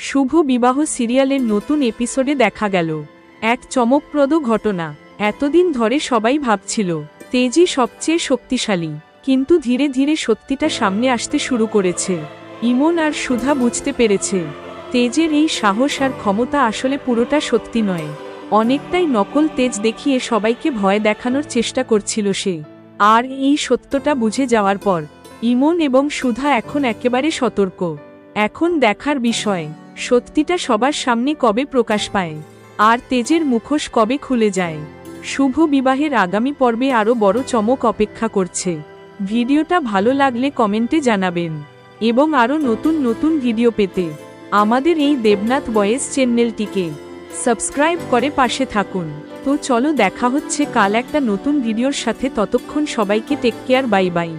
শুভ বিবাহ সিরিয়ালের নতুন এপিসোডে দেখা গেল এক চমকপ্রদ ঘটনা। এতদিন ধরে সবাই ভাবছিল তেজি সবচেয়ে শক্তিশালী, কিন্তু ধীরে ধীরে সত্যিটা সামনে আসতে শুরু করেছে। ইমন আর সুধা বুঝতে পেরেছে তেজের এই সাহস আর ক্ষমতা আসলে পুরোটা সত্যি নয়, অনেকটাই নকল তেজ দেখিয়ে সবাইকে ভয় দেখানোর চেষ্টা করছিল সে। আর এই সত্যটা বুঝে যাওয়ার পর ইমন এবং সুধা এখন একেবারে সতর্ক। এখন দেখার বিষয় সত্যিটা সবার সামনে কবে প্রকাশ পায়, আর তেজের মুখোশ কবে খুলে যায়। শুভ বিবাহের আগামী পর্বে আরও বড় চমক অপেক্ষা করছে। ভিডিওটা ভালো লাগলে কমেন্টে জানাবেন, এবং আরও নতুন নতুন ভিডিও পেতে আমাদের এই দেবনাথ বয়েস চ্যানেলটিকে সাবস্ক্রাইব করে পাশে থাকুন। তো চলো দেখা হচ্ছে কাল একটা নতুন ভিডিওর সাথে। ততক্ষণ সবাইকে টেক কেয়ার, বাই বাই।